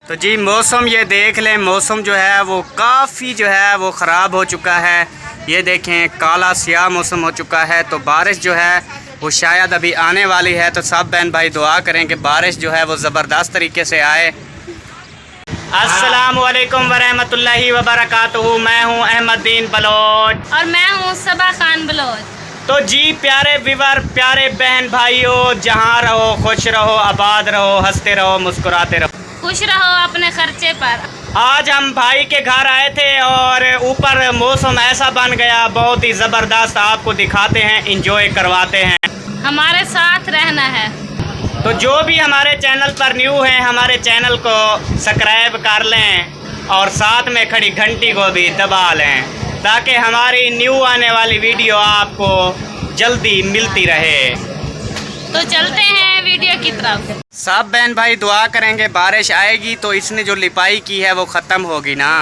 तो जी मौसम ये देख लें, मौसम जो है वो काफ़ी जो है वो ख़राब हो चुका है। ये देखें काला स्याह मौसम हो चुका है। तो बारिश जो है वो शायद अभी आने वाली है। तो सब बहन भाई दुआ करें कि बारिश जो है वो ज़बरदस्त तरीके से आए। अस्सलामु अलैकुम वरहमतुल्लाहि वबरकातुहू। मैं हूँ अहमदीन बलोच और मैं हूँ सबा खान बलोच। तो जी प्यारे व्यूअर, प्यारे बहन भाइयों, जहाँ रहो खुश रहो, आबाद रहो, हंसते रहो, मुस्कुराते रहो, खुश रहो अपने खर्चे पर। आज हम भाई के घर आए थे और ऊपर मौसम ऐसा बन गया, बहुत ही ज़बरदस्त। आपको दिखाते हैं, इंजॉय करवाते हैं, हमारे साथ रहना है। तो जो भी हमारे चैनल पर न्यू हैं हमारे चैनल को सब्सक्राइब कर लें और साथ में खड़ी घंटी को भी दबा लें ताकि हमारी न्यू आने वाली वीडियो आपको जल्दी मिलती रहे। तो चलते हैं वीडियो की तरफ। सब बहन भाई दुआ करेंगे बारिश आएगी तो इसने जो लिपाई की है वो ख़त्म होगी ना।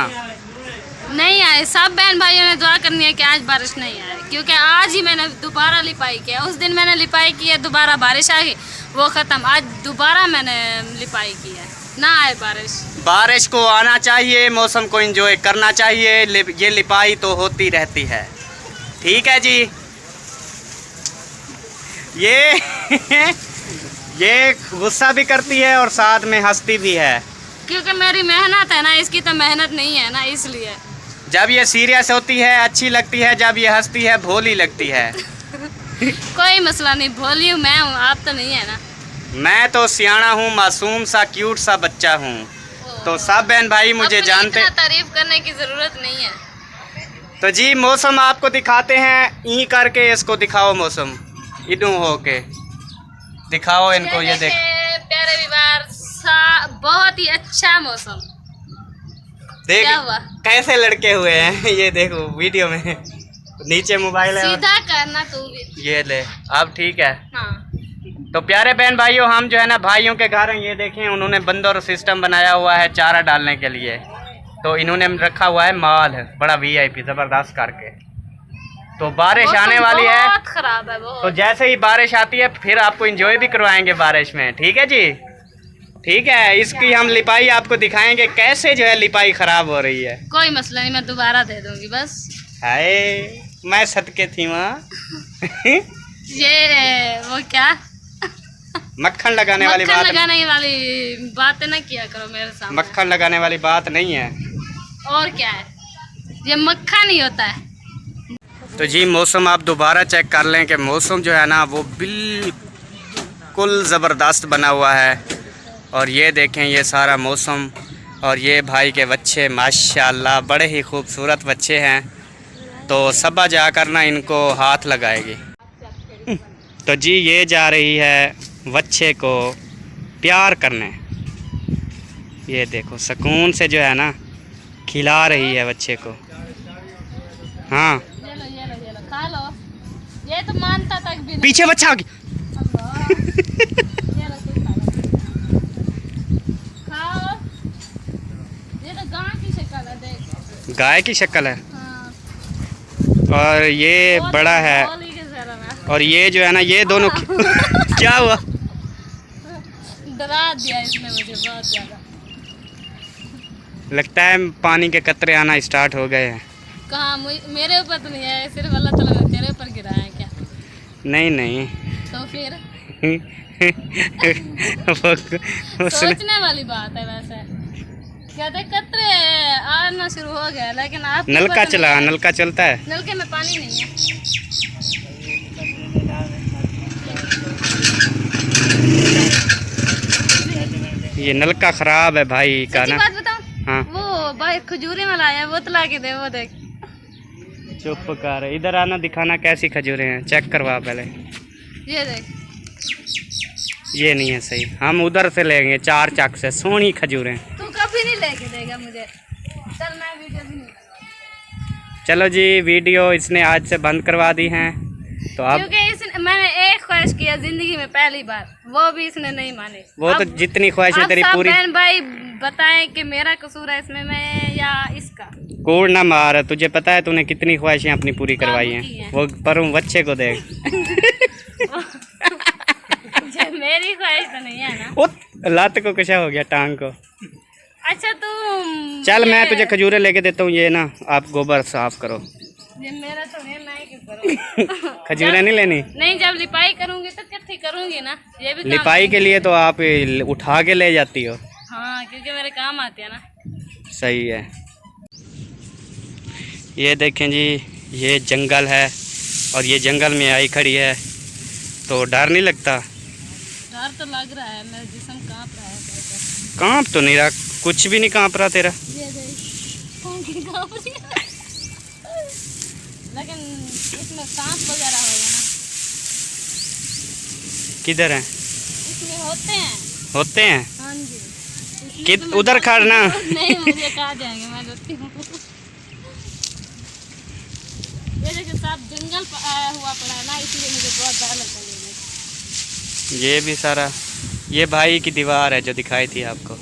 नहीं आए, सब बहन भाइयों ने दुआ करनी है कि आज बारिश नहीं आए, क्योंकि आज ही मैंने दोबारा लिपाई किया। उस दिन मैंने लिपाई की है, दोबारा बारिश आ गई, वो ख़त्म। आज दोबारा मैंने लिपाई की है, ना आए बारिश। बारिश को आना चाहिए, मौसम को एंजॉय करना चाहिए। ये लिपाई तो होती रहती है, ठीक है जी। ये गुस्सा भी करती है और साथ में हंसती भी है, क्योंकि मेरी मेहनत है ना, इसकी तो मेहनत नहीं है ना, इसलिए। जब ये सीरियस होती है अच्छी लगती है, जब ये हंसती है भोली लगती है। कोई मसला नहीं, भोली हूँ मैं हूँ, आप तो नहीं है ना। मैं तो सियाना हूँ, मासूम सा क्यूट सा बच्चा हूँ। तो सब बहन भाई मुझे जानते, इतना तारीफ करने की ज़रूरत नहीं है। तो जी मौसम आपको दिखाते हैं, ई करके इसको दिखाओ, मौसम इडू हो के दिखाओ इनको। ये देख प्यारे विवार, बहुत ही अच्छा मौसम। देख क्या हुआ? कैसे लड़के हुए हैं। ये देखो वीडियो में नीचे मोबाइल है, सीधा करना तू भी। ये ले अब ठीक है। हाँ। तो प्यारे बहन भाइयों, हम जो है ना भाइयों के घर हैं। ये देखें उन्होंने बंदर सिस्टम बनाया हुआ है चारा डालने के लिए। तो इन्होंने रखा हुआ है माल बड़ा वीआईपी ज़बरदस्त करके। तो बारिश आने वाली है, बहुत खराब है बहुत। तो जैसे ही बारिश आती है फिर आपको एंजॉय भी करवाएंगे बारिश में, ठीक है जी। ठीक है, इसकी हम लिपाई आपको दिखाएंगे कैसे जो है लिपाई ख़राब हो रही है। कोई मसला नहीं, मैं दोबारा दे दूंगी बस। हाय मैं सदके थी माँ। ये वो क्या मक्खन लगाने वाली मक्खन बात, लगाने वाली बातें ना किया करो मेरे सामने। मक्खन लगाने वाली बात नहीं है। और क्या है, ये मक्खन ही होता है। तो जी मौसम आप दोबारा चेक कर लें कि मौसम जो है ना वो बिल्कुल ज़बरदस्त बना हुआ है। और ये देखें ये सारा मौसम, और ये भाई के बच्चे माशाल्लाह बड़े ही खूबसूरत बच्चे हैं। तो सबा जाकर ना इनको हाथ लगाएगी। तो जी ये जा रही है बच्चे को प्यार करने। ये देखो सुकून से जो है ना खिला रही है बच्चे को। हाँ ये लो ये लो ये लो, खा लो। ये तो मानता तक भी नहीं। पीछे बच्चा आ गया। ये लो, तू खा लो। खाओ। ये तो गाय की शक्ल है, देख। गाय की शक्ल है। हाँ। और ये बड़ा है, बोली के जरा ना। और ये जो है ना ये दोनों क्या हुआ? डरा दिया इसने मुझे बहुत ज़्यादा। लगता है पानी के कतरे आना स्टार्ट हो गए हैं। कहाँ मेरे ऊपर तो नहीं है, सिर्फ अल्लाह ताला ने तेरे ऊपर गिराया है क्या? नहीं नहीं तो फिर उसने सोचने वाली बात है। वैसे कहते कतरे आना शुरू हो गया, लेकिन आप नलका चला, नलका चलता है। नलके में पानी नहीं है। ये नलका खराब है भाई का सच्ची ना। बात बताऊं? हाँ वो भाई खजूरे में लाया है, वो तो ला के दे, वो देख। चुप कर, इधर आना दिखाना कैसी खजूरें हैं, चेक करवा पहले। ये देख, ये नहीं है सही, हम उधर से लेंगे 4 चक से, सोनी खजूरें। तू कभी नहीं लेके देगा मुझे। चल मैं वीडियो भी नहीं बनाऊंगा। चलो जी वीडियो इसने आज से बंद करवा दी हैं। तो अब क्योंकि मैंने एक ख्वाहिश किया जिंदगी में पहली बार, वो भी इसने नहीं मानी। वो तो जितनी ख्वाहिशें तेरी पूरी। बहन भाई बताएं कि मेरा कसूर है इसमें मैं या इसका। कूड़ ना मार, तुझे पता है तूने कितनी ख्वाहिशें अपनी पूरी करवाई हैं। वो पर बच्चे को देख। मेरी ख्वाहिश तो नहीं है ना। ओ लात को कुछ हो गया, टांग को। अच्छा तुम चल मैं तुझे खजूरें लेके देता हूँ, ये ना आप गोबर साफ करो। ये मेरा तो नहीं क्यों करो। खजूरें नहीं लेनी? नहीं, जब लिपाई करूंगी तो इकट्ठी करूंगी ना, ये भी काम लिपाई के लिए तो आप उठा के ले जाती हो। हाँ, क्योंकि मेरे काम आते हैं ना। सही है। ये देखें जी, ये जंगल है और ये जंगल में आई खड़ी है, तो डर नहीं लगता? डर तो लग रहा है, मेरा जिस्म कांप रहा है। कांप तो नहीं रहा, कुछ भी नहीं कांप रहा तेरा। कांप रही है। लेकिन इसमें सांप वगैरह होगा ना? किधर है? इसमें होते हैं। हाँ जी। कि उधर खड़ना। नहीं, मुझे कहा जाएंगे, मैं डरती हूँ। ये देखिए सांप जंगल हुआ पड़ा है ना, इसलिए मुझे बहुत डर लगता है। ये भी सारा, ये भाई की दीवार है जो दिखाई थी आपको।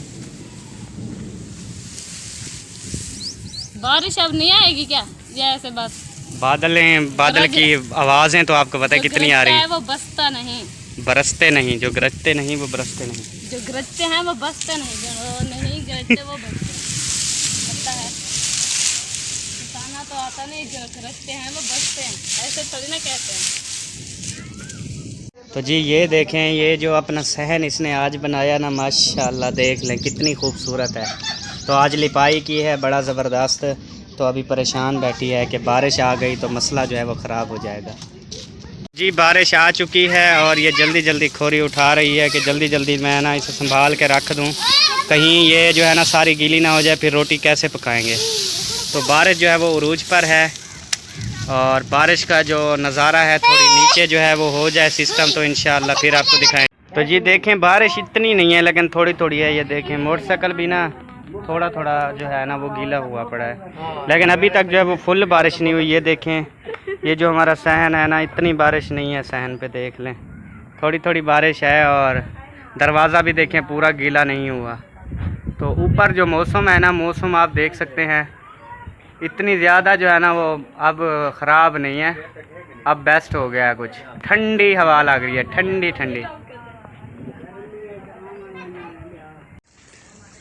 बारिश अब नहीं आएगी क्या? ये ऐसे बस बादल की आवाज़ें तो आपको पता है कितनी आ रही है। वो बसता नहीं, बरसते नहीं, जो गरजते नहीं वो बरसते नहीं। जो गरजते हैं वो बसते नहीं, जो नहीं गरजते वो बसते हैं। पता है, बताना तो आता नहीं, जो गरजते हैं वो बसते हैं, ऐसे थोड़ी ना कहते हैं। तो जी ये देखें, ये जो अपना सहन इसने आज बनाया ना, माशाल्लाह देख लें कितनी खूबसूरत है। तो आज लिपाई की है बड़ा ज़बरदस्त। तो अभी परेशान बैठी है कि बारिश आ गई तो मसला जो है वो ख़राब हो जाएगा। जी बारिश आ चुकी है और ये जल्दी जल्दी खोरी उठा रही है कि जल्दी जल्दी मैं ना इसे संभाल के रख दूं, कहीं ये जो है ना सारी गीली ना हो जाए, फिर रोटी कैसे पकाएंगे। तो बारिश जो है वो उरूज पर है और बारिश का जो नज़ारा है थोड़ी नीचे जो है वो हो जाए सिस्टम, तो इंशाल्लाह फिर आपको दिखाएं। तो जी देखें बारिश इतनी नहीं है लेकिन थोड़ी थोड़ी है। ये देखें मोटरसाइकिल भी ना थोड़ा थोड़ा जो है ना वो गीला हुआ पड़ा है, लेकिन अभी तक जो है वो फुल बारिश नहीं हुई। ये देखें, ये जो हमारा सहन है ना, इतनी बारिश नहीं है सहन पे, देख लें थोड़ी थोड़ी बारिश है और दरवाज़ा भी देखें पूरा गीला नहीं हुआ। तो ऊपर जो मौसम है ना, मौसम आप देख सकते हैं इतनी ज़्यादा जो है ना वो अब ख़राब नहीं है, अब बेस्ट हो गया है। कुछ ठंडी हवा लग रही है, ठंडी ठंडी।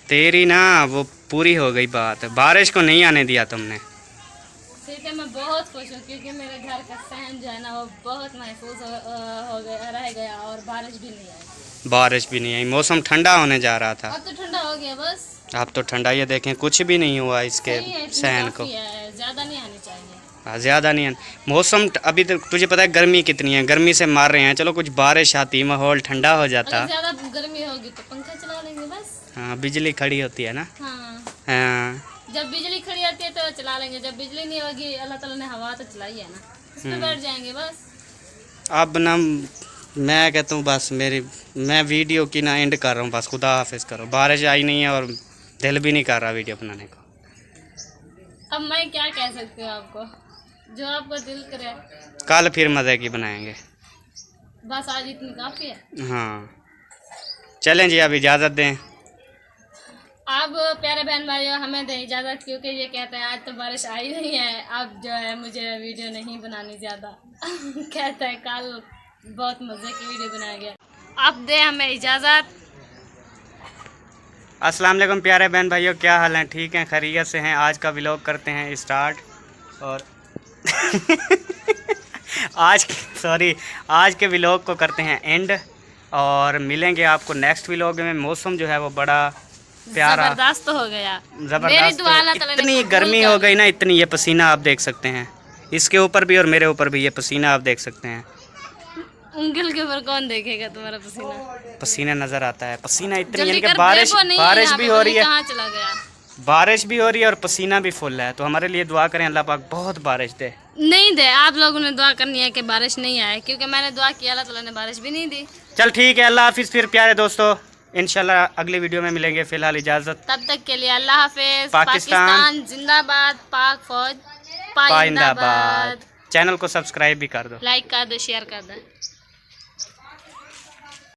तेरी ना वो पूरी हो गई बात, बारिश को नहीं आने दिया तुमने। ठीक है, मैं बहुत खुश हूँ क्योंकि मेरे घर का सहन जो है ना वो बहुत महफूज हो गया, रह गया और बारिश भी नहीं आई। बारिश भी नहीं आई, मौसम ठंडा होने जा रहा था, अब तो ठंडा हो गया बस। अब तो ठंडा। ये देखें कुछ भी नहीं हुआ इसके सहन को, ज़्यादा नहीं आनी चाहिए। ज़्यादा नहीं है मौसम। अभी तो तुझे पता है गर्मी कितनी है, गर्मी से मार रहे हैं। चलो कुछ बारिश आती, माहौल ठंडा हो जाता। अगर ज़्यादा गर्मी होगी तो पंखा चला लेंगे बस। हाँ, बिजली खड़ी होती है ना। हाँ, हाँ, जब बिजली खड़ी आती है तो चला लेंगे, जब बिजली नहीं होगी अल्लाह ताला ने हवा तो चलाई है ना, उस पर बैठ जाएंगे बस। अब ना मैं कहता हूँ बस मैं वीडियो की ना एंड कर रहा हूँ, बस खुदा हाफिज़ करो। बारिश आई नहीं है और दिल भी नहीं कर रहा वीडियो बनाने को। अब मैं क्या कह सकती हूँ आपको, जो आपको दिल करे। कल फिर मज़े की बनाएंगे, बस आज इतनी काफ़ी है। हाँ चलें जी, अब इजाज़त दें। आप प्यारे बहन भाइयों हमें दें इजाज़त, क्योंकि ये कहते हैं आज तो बारिश आई नहीं है, अब जो है मुझे वीडियो नहीं बनानी ज़्यादा। कहते हैं कल बहुत मज़े की वीडियो बनाया गया। आप दें हमें इजाज़त। अस्सलाम वालेकुम प्यारे बहन भाइयों, क्या हाल है? ठीक हैं, खैरियत से हैं? आज का व्लॉग करते हैं स्टार्ट और आज के व्लॉग को करते हैं एंड और मिलेंगे आपको नेक्स्ट व्लॉग में। मौसम जो है वो बड़ा प्यारा ज़बरदस्त हो गया, ज़बरदस्त। इतनी गर्मी हो गई ना, इतनी, ये पसीना आप देख सकते हैं इसके ऊपर भी और मेरे ऊपर भी, ये पसीना आप देख सकते हैं। उंगल के ऊपर कौन देखेगा तुम्हारा पसीना? पसीना नज़र आता है, पसीना इतनी, जल्दी यानी कि कर, बारिश देखो नहीं, बारिश यहाँ भी पे हो रही है, कहाँ चला गया? बारिश भी हो रही है और पसीना भी फुल है। तो हमारे लिए दुआ करें अल्लाह पाक बहुत बारिश दे। नहीं दे, आप लोगों ने दुआ करनी है कि बारिश नहीं आए, क्योंकि मैंने दुआ की, अल्लाह ताला ने बारिश भी नहीं दी। चल ठीक है, अल्लाह हाफिज़ फिर प्यारे दोस्तों, इंशाल्लाह अगली वीडियो में मिलेंगे। फ़िलहाल इजाज़त, तब तक के लिए अल्लाह हाफिज़। पाकिस्तान जिंदाबाद, पाक फौज पाइंदाबाद। चैनल को सब्सक्राइब भी कर दो, लाइक कर दो, शेयर कर दो।